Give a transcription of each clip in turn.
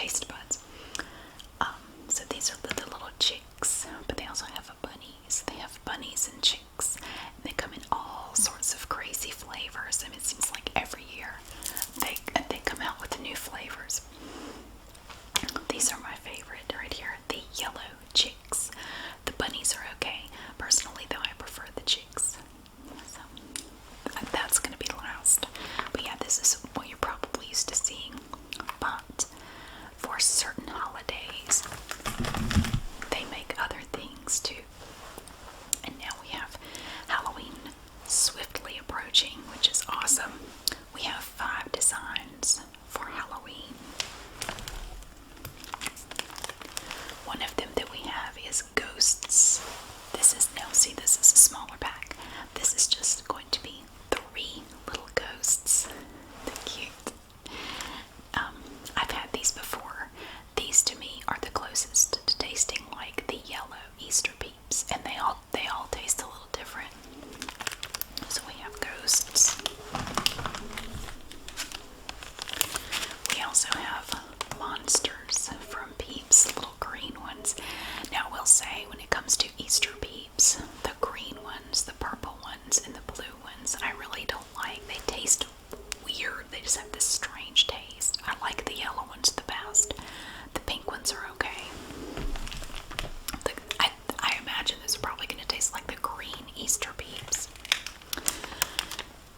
taste buds. So these are the little chicks, but they also have bunnies. They have bunnies and chicks, and they come in all sorts of crazy flavors. I mean, it seems like every year they come out with new flavors. These are my favorite right here, the yellow chicks. The bunnies are okay. Personally, though, I prefer the chicks. So that's going to be last. But yeah, this is what you're probably used to seeing. But for certain holidays, they make other things too. And now we have Halloween swiftly approaching, which is awesome. We have 5 designs for Halloween. One of them that we have is ghosts. This is a smaller pack. This is just going to be 3 little ghosts. They're cute. I've had these before. These to me are the closest to tasting like the yellow Easter Peeps, and they all taste a little different. So we have ghosts. We also have monsters from Peeps, little green ones. Now, I will say, when it comes to Easter Peeps, the green ones, the purple ones, and the blue ones, I really don't like. They taste weird. They just have this strange taste. I like the yellow ones the best. The pink ones are okay. I imagine those are probably going to taste like the green Easter Peeps.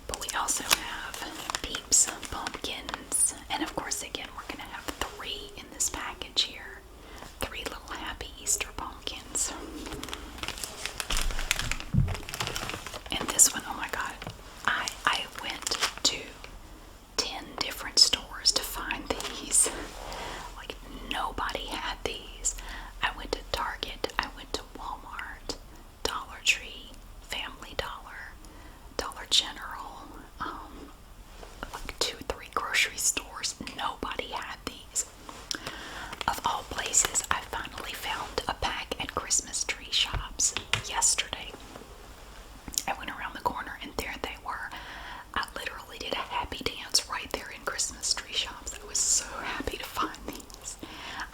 But we also have Peeps pumpkins. And of course, again, we're going to have 3 in this package here. 3 little happy Easter pumpkins. And this one, oh my god, I went to 10 different stores to find these. Like, nobody had these. I went to Target, I went to Walmart, Dollar Tree, Family Dollar, Dollar General, like 2 or 3 grocery stores. Nobody had these. Of all places, I finally found a pack at Christmas tree shops yesterday. I went around the corner and there they were. I literally did a happy dance right there in Christmas tree shops. I was so happy to find these.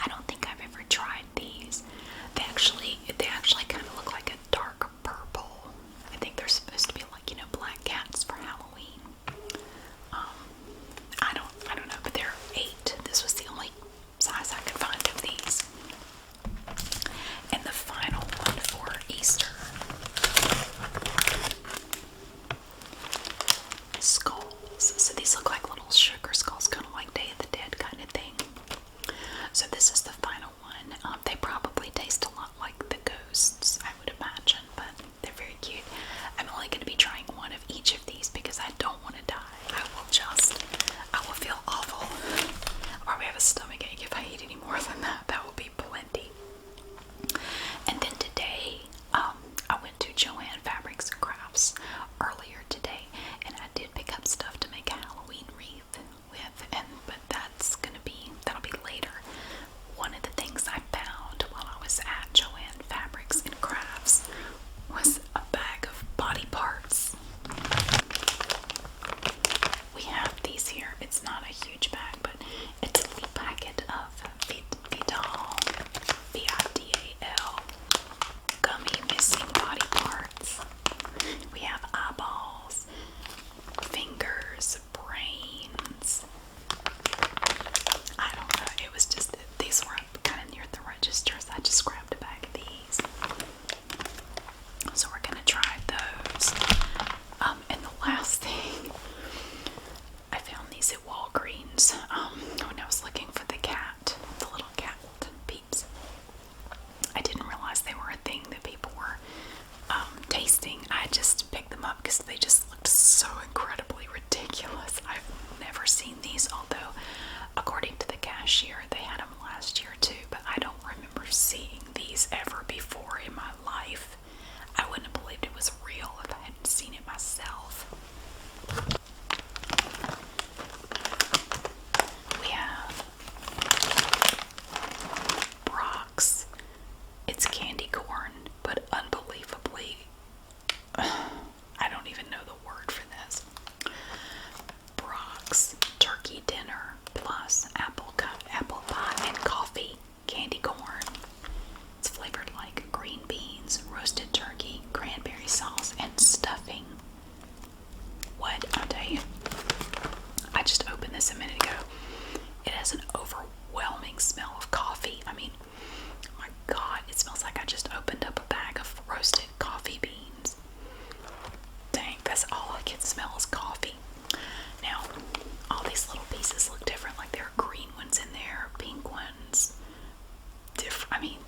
I don't think I've ever tried these. They actually kind of look like a dark purple. I think they're supposed to be like, black cats for Halloween. I don't know, but there are 8. This was the only size I could find of these. And the final one for Easter. Skulls. So these look like little sugar skulls, kind of like Day of the Dead kind of thing. So this is the final one. They probably taste a lot like the ghosts, I would imagine, but they're very cute. I'm only going to be trying one of each of these because I don't want to die. I will feel awful. I'll probably have a stomach ache if I eat any more than that. That will be plenty. And then today, I went to Joann Fabrics and Crafts earlier today, and I did pick up stuff to make a Halloween wreath with, but that'll be later. One of the things I found while I was at Joann Fabrics and Crafts was a bag of body parts. We have these here. It's not a huge bag, but it's a little packet smell of coffee. I mean, oh my God, it smells like I just opened up a bag of roasted coffee beans. Dang, that's all I can smell is coffee. Now, all these little pieces look different. Like there are green ones in there, pink ones. I mean,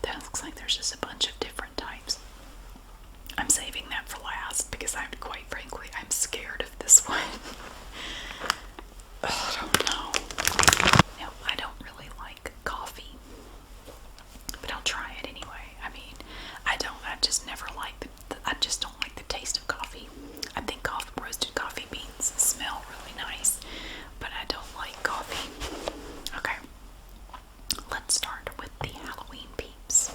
that looks like there's just a bunch of different types. I'm saving that for last because quite frankly, I'm scared of this one. I don't know. Now, I don't really like coffee, but I'll try it anyway. I mean, I just never liked I just don't like the taste of coffee. I think roasted coffee beans smell really nice, but I don't like coffee. Okay, let's start with the Halloween Peeps.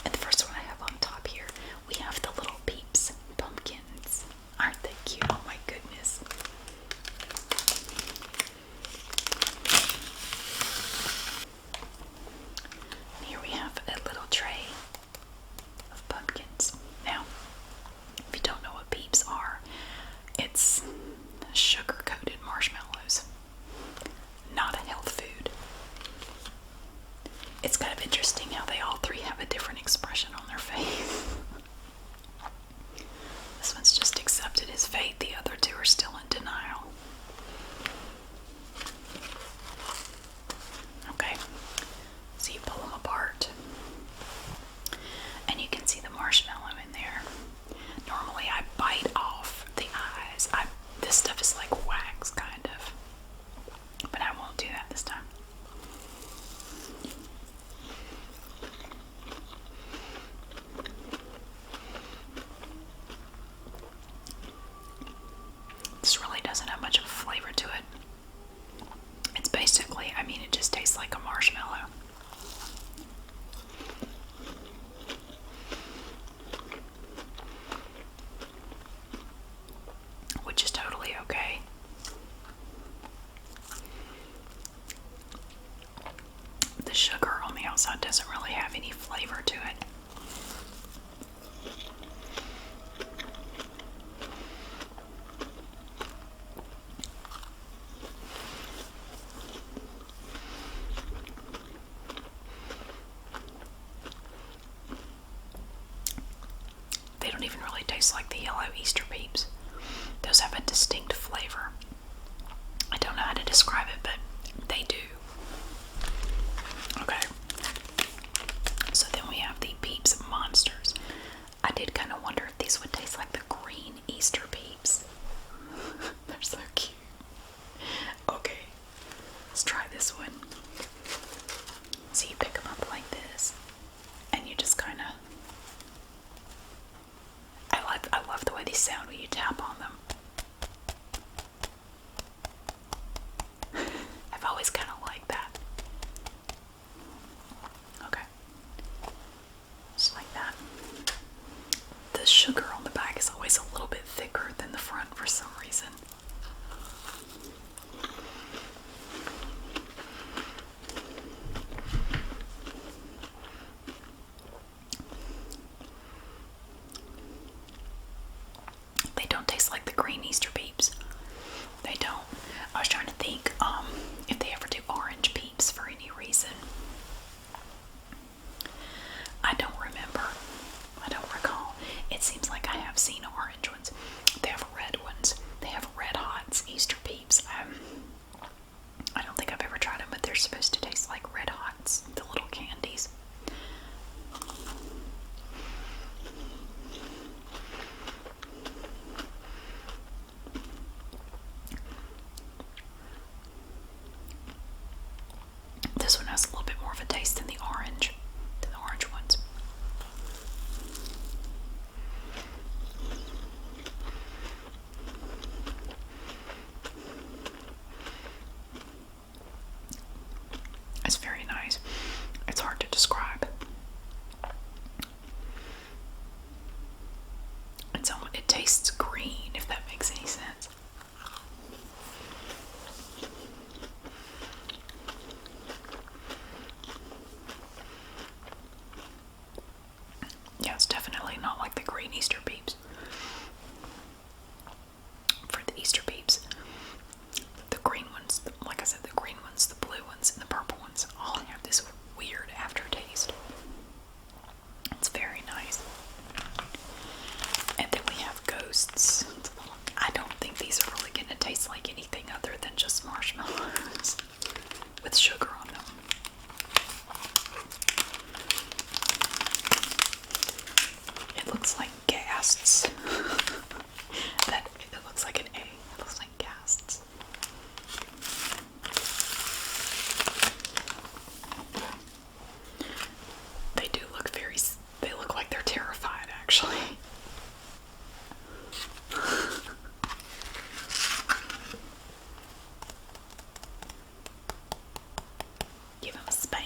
And the first one I have on top here, we have the little Peeps pumpkins. Aren't they cute? Oh my goodness. And here we have a little tray of pumpkins. Now, if you don't know what Peeps are, it's sugar-coated marshmallows. Not a health food. It's kind of interesting how they all three have a different expression on their face. This one's just accepted his fate. The other two are still in denial. Okay, so you pull them apart, and you can see the marshmallow in there. Normally I bite off the eyes. This stuff is like wax, kind of. But I won't do that this time. This really doesn't have much of a flavor to it. It's basically, I mean, it just tastes like a marshmallow. Which is totally okay. The sugar on the outside doesn't really have any flavor to it. They don't even really taste like the yellow Easter Peeps. Those have a distinct flavor. I don't know how to describe it, but they do. Okay. So then we have the Peeps Monsters. I did kind of wonder if these would taste like the green Easter Peeps. They're so cute. Okay. Let's try this one. So you pick them up like this, and you just kind of... I love the way they sound when you tap on them. I've always kind of liked that. Okay. Just like that. The sugar on the back is always a little bit thicker than the front for some reason. They don't taste like the green Easter Peeps. They don't. I was trying to think if they ever do orange Peeps for any reason. I don't remember. I don't recall. It seems like I have seen orange ones. They have red ones. They have Red Hots Easter Peeps. I don't think I've ever tried them, but they're supposed to taste like Red Hots, the little candies. This one has a little bit more of a taste than the orange ones. It's very nice. It's hard to describe. It tastes green, if that makes any sense.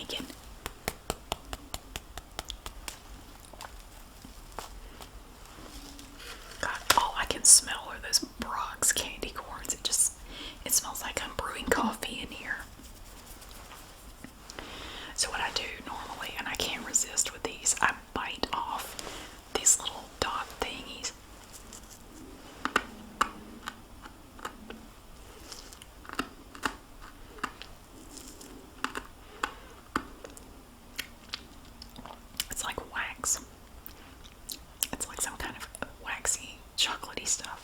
thinking. God, all I can smell are those Brachs candy corns. It smells like I'm brewing coffee in here. So what I do normally, and I can't resist with these, I bite off these little dot thingies. It's like wax. It's like some kind of waxy, chocolatey stuff.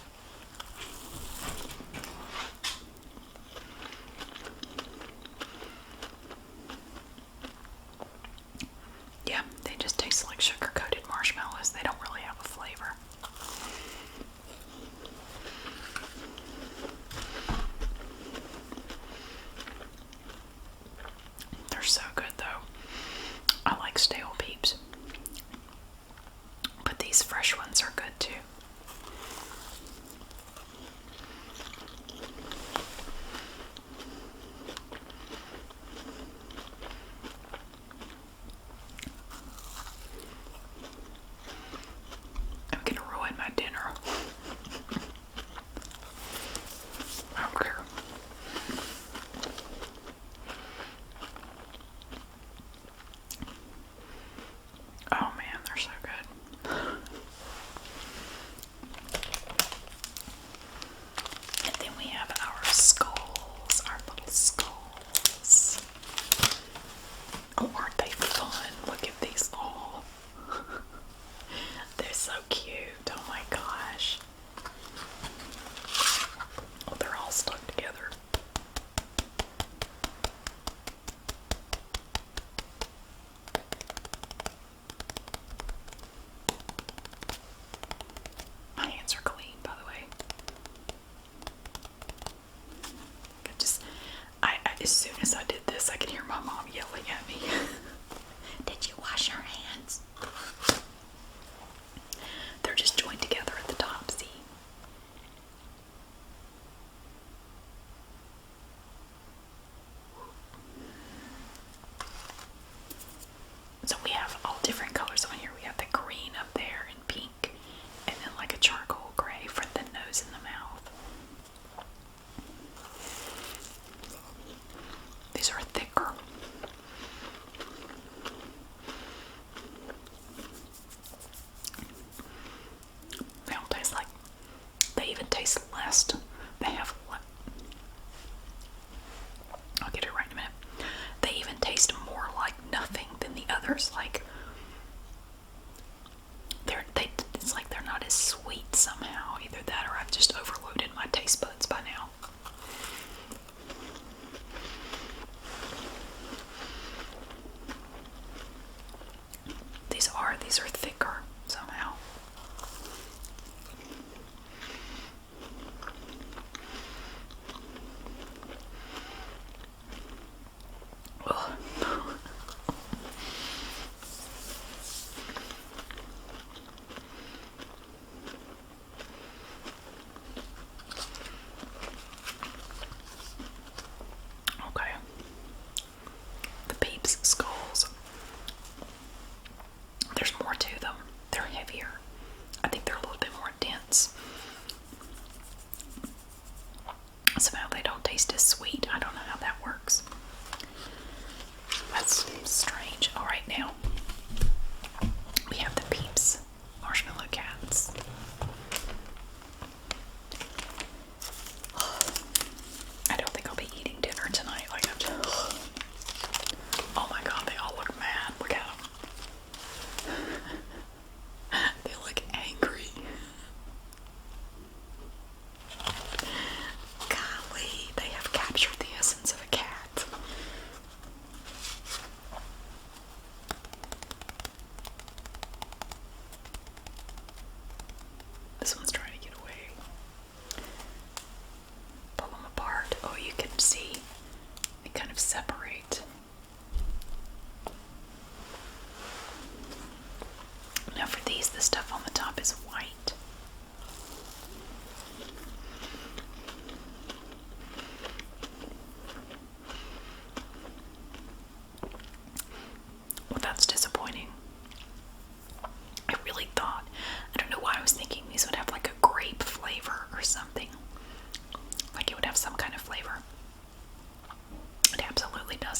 Yeah, they just taste like sugar-coated marshmallows. They don't really have a flavor. They're so good though. I like stale Peeps. But these fresh ones are good too. I'm gonna ruin my dinner. I don't care. Oh man, they're so good. And then we have our skulls, our little skulls. Oh, aren't they fun? Look at these all. They're so cute. Oh my gosh. Oh, they're all stuck together. My hands are clean, by the way. As soon as I did this, I could hear my mom yelling at me. Did you wash your hands? They're just joined together at the top, see? So we have all different colors on here. We have the green up there and pink, and then like a charcoal gray for the nose and the mouth. These are thicker.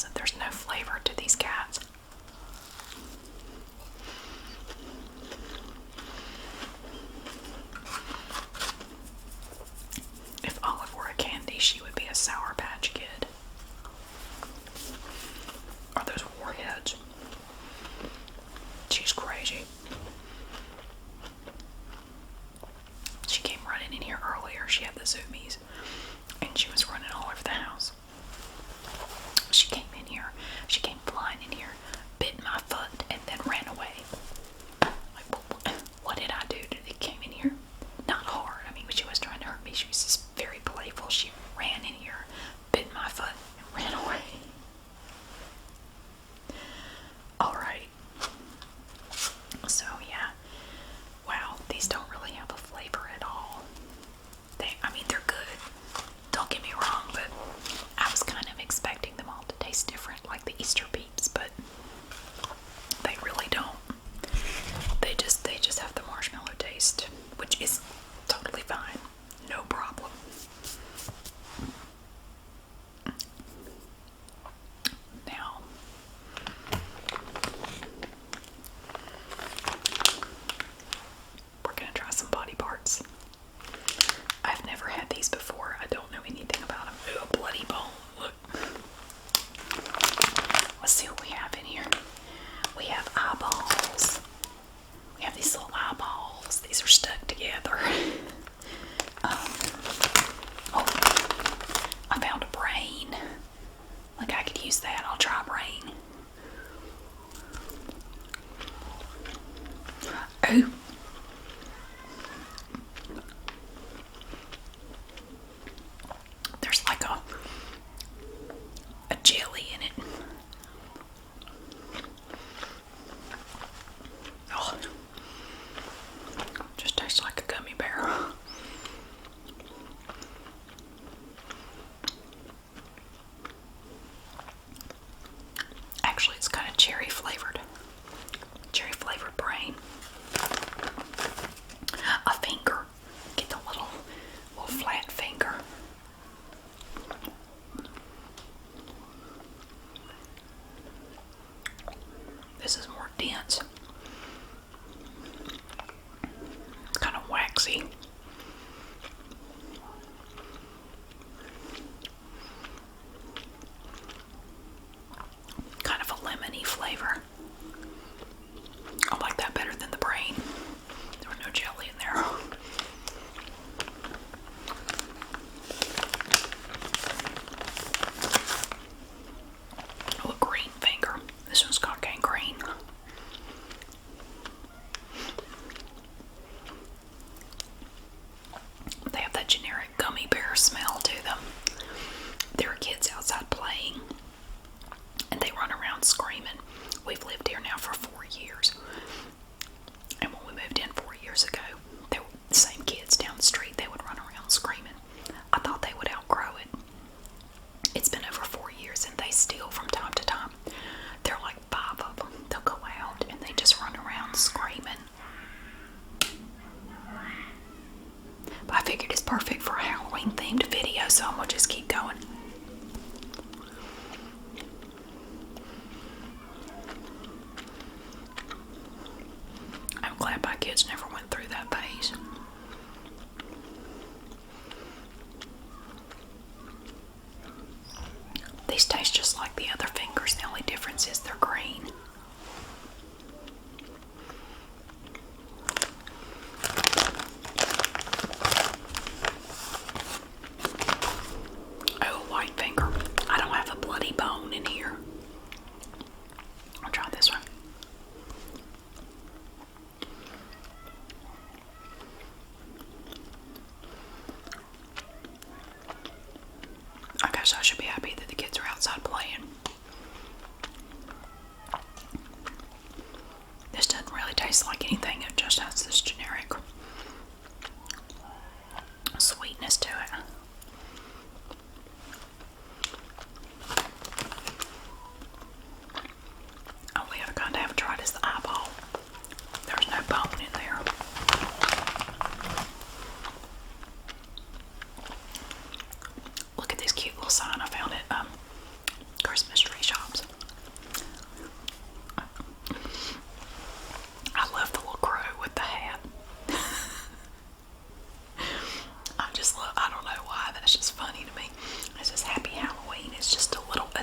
doesn't. There's no flavor to these cats. If Olive were a candy, she would be a Sour Patch Kid. Or those warheads. She's crazy. She came running in here earlier. She had the zoomies. And she was running all over the house. She came in here. She came flying in here, bit my foot, and then ran away. Like, what did I do? It came in here? Not hard. I mean, she was trying to hurt me. She was just very playful. She ran in here, bit my foot, and ran away. Alright. So, yeah. Wow, these don't really have a flavor at all. I mean, they're good. Don't get me wrong, but I was kind of expecting them all to taste different, like the Easter Peeps, but they really don't. They just have the marshmallow taste, which is totally fine. No problem. Now, we're gonna try some body parts. I've never had these before. I don't know anything about them. Ooh, a bloody bone. Look. Let's see what we have in here. We have eyeballs. We have these little eyeballs. These are stuck together. Oh, I found a brain. Look, I could use that. I'll try a brain. Ooh. There's like a jelly in it. Oh, just tastes like a gummy bear. Actually, it's kind of cherry flavored. Cherry flavored brain. A finger. Get the little flat finger. This is more dense. It's kind of waxy. Kind of a lemony flavor. I like that better than the brain. There was no jelly in there. Oh, a green finger. This one's got gangrene.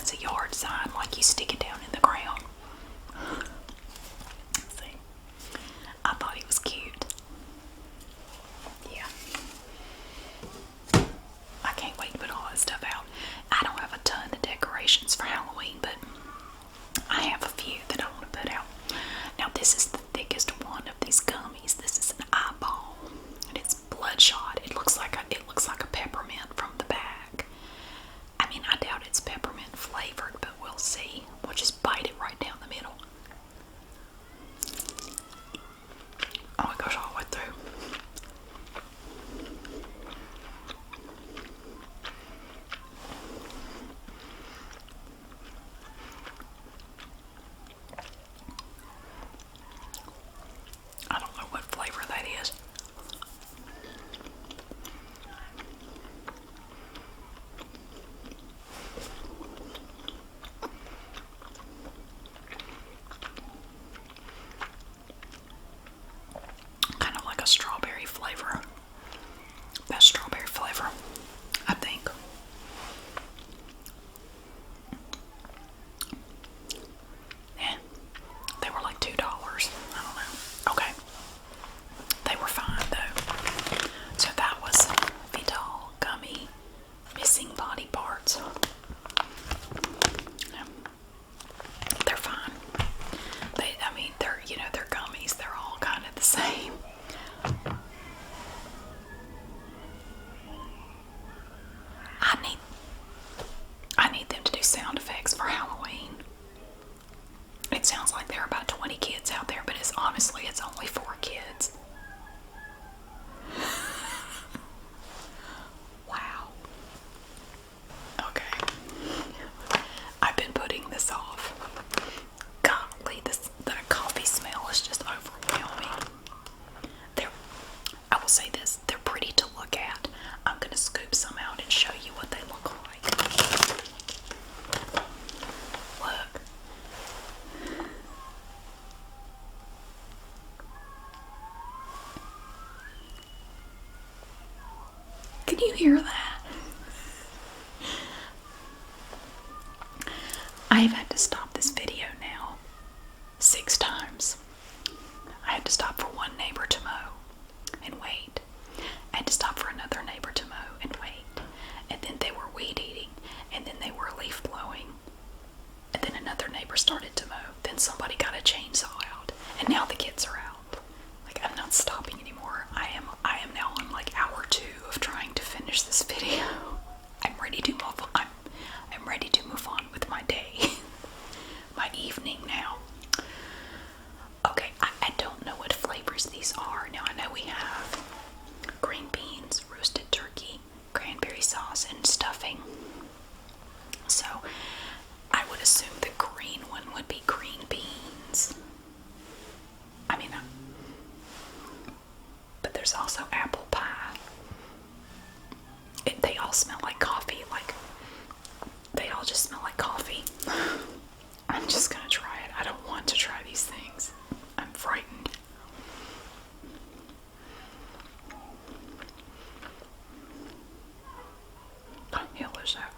as a yard sign, like you stick it down in the ground. See, I thought he was cute. Yeah. I can't wait to put all this stuff out. I don't have a ton of decorations for Halloween, but I have a few that I want to put out. Now this is the thickest one of these gummies. This is an eyeball, and it's bloodshot. It looks like a peppermint from the bag. I mean, I doubt it's peppermint flavored, but we'll see. We'll just bite it right down the middle. Oh, it goes all the way through. I don't know what flavor that is. Kind of like a strawberry flavor. That strawberry flavor, I think. Yeah, they were like $2. I don't know. Okay. They were fine though. So that was Vidal Gummy missing body parts. Yeah. They're fine. I mean, they're gummies. They're all kind of the same. I need them to do sound effects for Halloween. It sounds like there are about 20 kids out there, but it's only 4 kids. Wow. Okay. I've been putting this off. Golly, the coffee smell is just overwhelming. I will say this, they're pretty to look at. I'm going to scoop some out and show you what they look like. Look. Can you hear that? I've had to stop this video now 6 times. I had to stop for one neighbor to mow and wait. I had to stop for another neighbor to mow and wait. And then they were weed eating. And then they were leaf blowing. And then another neighbor started to mow. Then somebody got a chainsaw out. And now the kids are out. Like, I'm not stopping anymore. I am now on like hour 2 of trying to finish this video. I'm ready to move on. I'm ready to move on with my day. My evening now. Okay, I don't know what flavors these are. Now I know we have green beans, roasted turkey, cranberry sauce, and stuffing. So I would assume the green one would be green beans. I mean, but there's also apple pie. They all smell like coffee. Like, they all just smell like coffee. I'm just gonna try it. I don't want to try these things. I'm frightened. Oh, hell is that?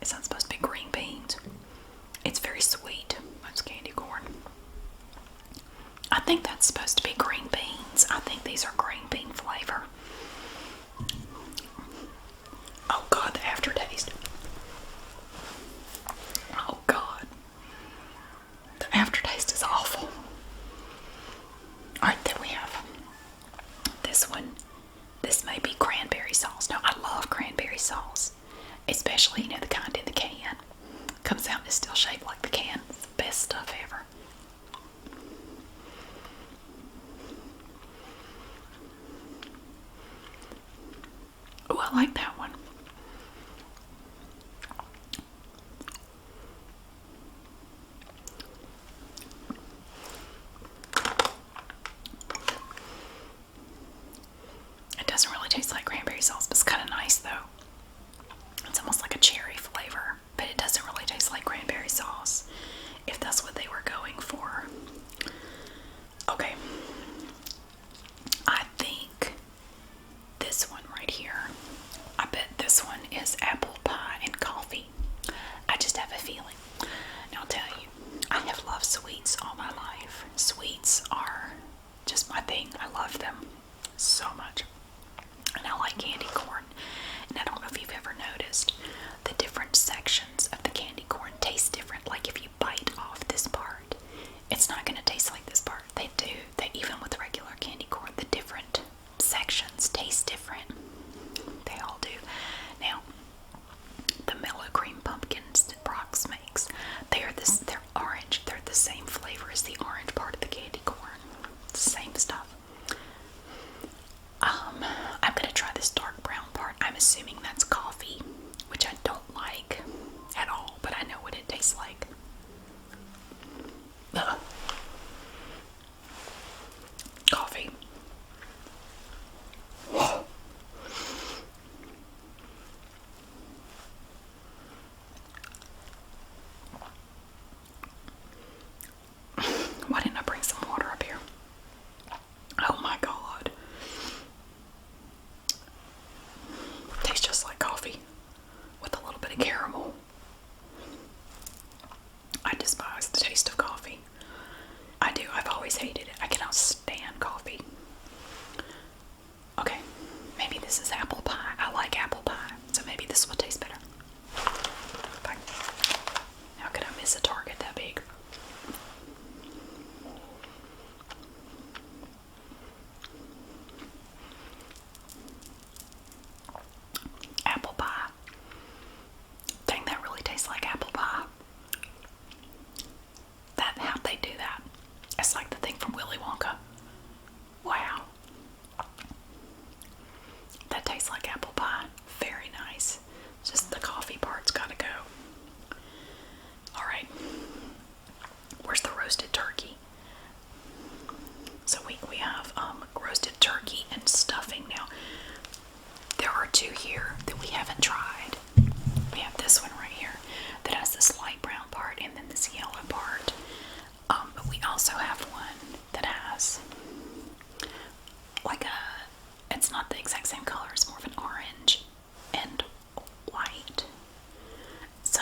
It's not supposed to be green beans. It's very sweet. That's candy corn. I think that's supposed to be green beans. I think these are green bean flavor. Oh God, the aftertaste. Oh God. The aftertaste is awful. Alright, then we have this one. This may be cranberry sauce. Now, I love cranberry sauce. Especially, the kind in the can. Comes out and is still shaped like the can. It's the best stuff ever. Oh, I like that one. It doesn't really taste like cranberry sauce, but it's kind of nice though. It's almost like a cherry flavor, but it doesn't really taste like cranberry sauce, if that's what they were going for. Okay. I think this I'm gonna try this dark brown part. I'm assuming that's coffee, which I don't like at all, but I know what it tastes like. Ugh. Coffee. Why didn't I bring some water up here? Oh my God. Tastes just like coffee with a little bit of caramel. I despise the taste of coffee. I do. I've always hated it. I cannot stand coffee. Okay, maybe this is apple pie. I like apple pie, so maybe this will taste better. Fine. How could I miss a target that big? Apple pie. Dang, that really tastes like apple pie. How'd they do that? It's like the thing from Willy Wonka. Wow. That tastes like apple pie. Very nice. Just the coffee part's gotta go. Alright. Where's the roasted turkey? So we have roasted turkey and stuffing. Now, there are two here that we haven't tried. We have this one right here that has this light brown part and then this yellow part. But we also have one that has like it's not the exact same color, it's more of an orange and white. So,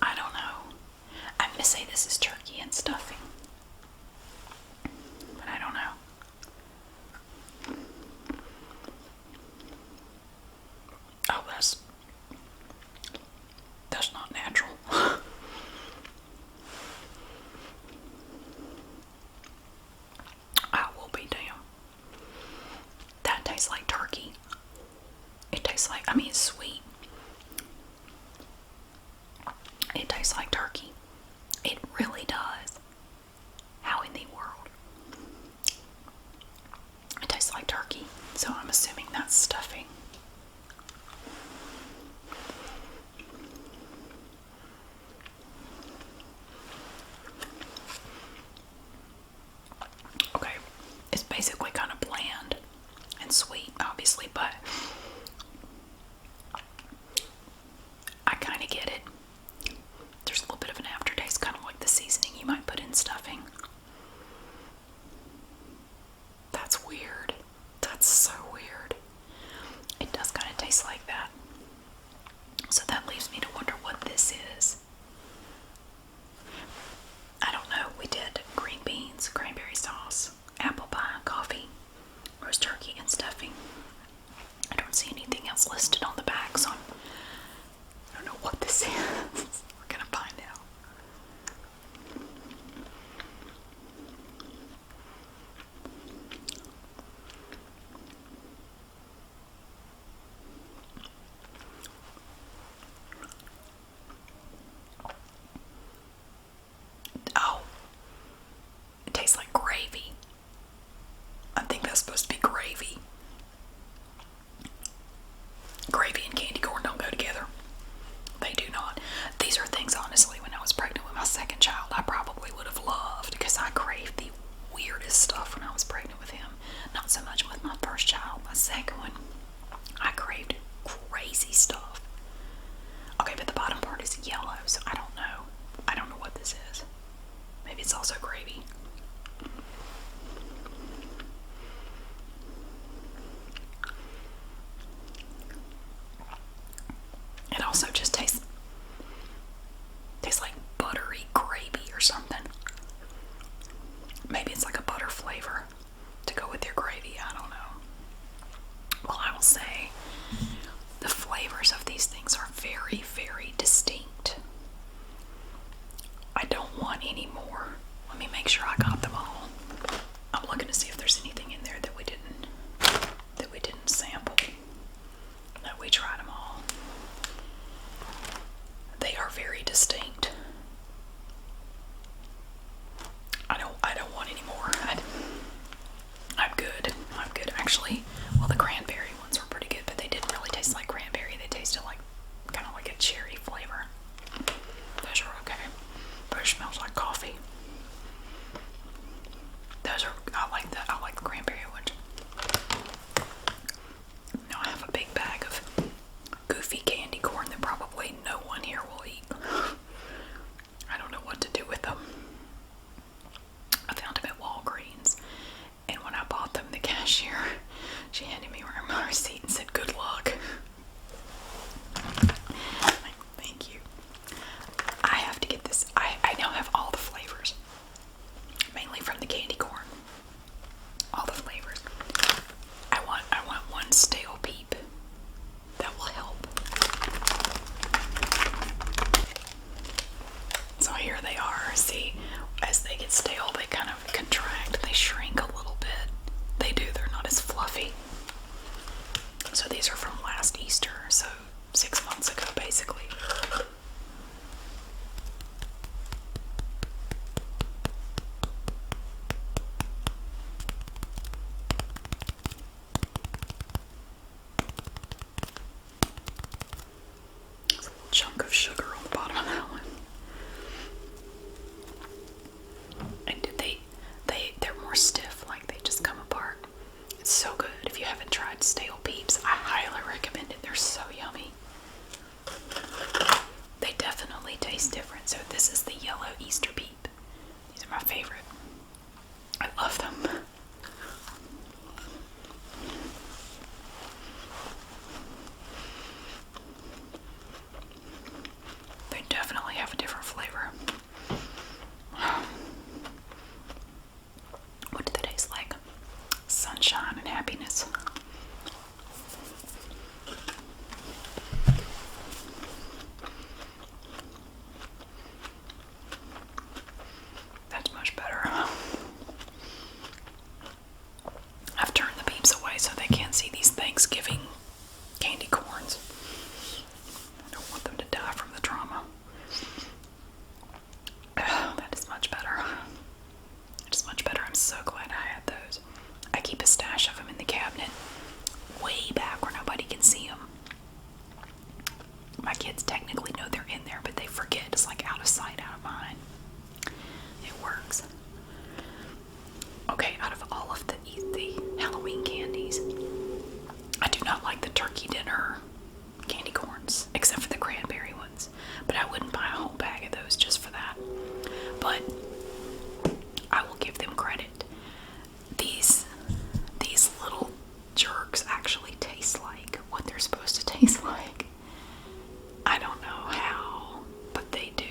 I don't know. I'm gonna say this is turkey and stuffing, but I don't know. Oh, that's not natural. I will be damned. That tastes like turkey. It tastes like, I mean, it's sweet. It tastes like turkey. It really does. How in the world? It tastes like turkey, so I'm assuming that's stuffing. Okay, it's basically kind of bland and sweet, obviously, but I kind of get it. There's a little bit of an aftertaste, kind of like the seasoning you might put in stuffing. That's weird. That's so weird. It does kind of taste like that. So that leaves me to wonder what this is. I don't know. We did green beans, cranberry sauce, apple pie, coffee, roast turkey, and stuffing. I don't see anything else listed on the back, so I don't know what this is. We're gonna find out. Oh, it tastes like gravy. I think that's supposed to be gravy. Gravy and candy corn don't go together. They do not. These are things, honestly, when I was pregnant with my second child, I probably would have loved, because I craved the weirdest stuff when I was pregnant with him. Not so much with my first child. My second one, I craved crazy stuff. Okay, but the bottom part is yellow, so I don't know. I don't know what this is. Maybe it's also gravy. It also just tastes like buttery gravy or something. Maybe it's like a butter flavor to go with your gravy. I don't know. Well, I will say the flavors of these things are very, very distinct. I don't want any more. Let me make sure I got them all. I'm looking to see if there's anything in there that we didn't sample. No, we tried them all. They are very distinct. I don't want any more. I'm good. I'm Actually, well, the cranberry ones were pretty good, but they didn't really taste like cranberry. They tasted like kind of like a cherry flavor. Those are okay. But it smells like coffee. Those are, I like the cranberry ones. Now I have a big bag of goofy candy corn that probably no one here will eat. I don't know what to do with them. I found them at Walgreens, and when I bought them, the cashier, she handed me my receipt and said, "Good luck." Like, thank you. I have to get this. I now have all the flavors, mainly from the candy corn. All the flavors. I want one stale peep. That will help. So here they are. See, as they get stale, they kind of contract. They shrink a little bit. They do. They're not as fluffy. So these are from last Easter. So 6 months ago, basically. There's a little chunk of sugar on the bottom of that one. And they're more stiff, like they just come apart. It's so good. If you haven't tried stale peeps, I highly recommend it. They're so yummy. They definitely taste different. So this is the yellow Easter peep. These are my favorite. I love them. They definitely have a different flavor. What do they taste like? Sunshine and happiness. That's much better. I've turned the peeps away so they can't see these Thanksgiving candy corns. I don't want them to die from the trauma. That is much better. It is much better. I'm so glad I had those. I keep a stash of them in the cabinet way back where nobody can see them. My kids technically know they're in there, but they forget. It's like out of sight, out of mind. It works. Okay, out of all of the Halloween candies, I do not like the turkey dinner candy corns, except for the cranberry ones. But I wouldn't buy a whole bag of those just for that. But I will give them credit. These little jerks actually taste like what they're supposed to taste like. I don't know how, but they do.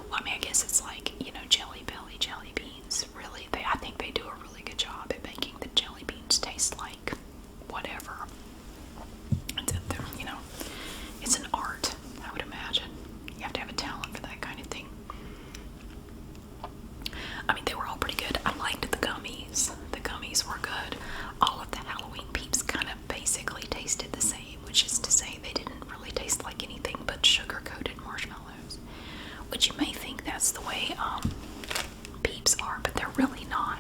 Well, I mean, I guess it's like, Jelly Belly jelly beans. Really, I think they do a really good job at making the jelly beans taste like whatever. It's an art, I would imagine. You have to have a talent for that kind of thing. I mean, they were all pretty good. I liked the gummies. The gummies were good. All of the Halloween peeps kind of basically tasted the same, which is to say they didn't really taste like anything but sugar-coated marshmallows. Which you may think that's the way peeps are, but they're really not.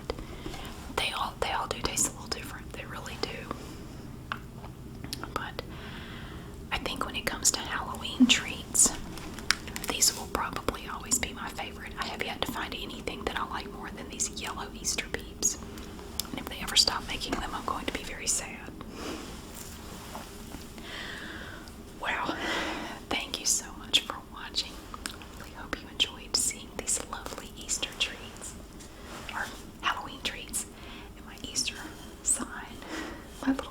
They all do taste a little different. They really do. But I think when it comes to Halloween treats, these will probably always be my favorite. I have yet to find anything that I like more than these yellow Easter peeps. And if they ever stop making them, I'm going to be very sad. Wow. Thank you so much for watching. I really hope you enjoyed seeing these lovely Easter treats. Or Halloween treats. And my Easter sign. My little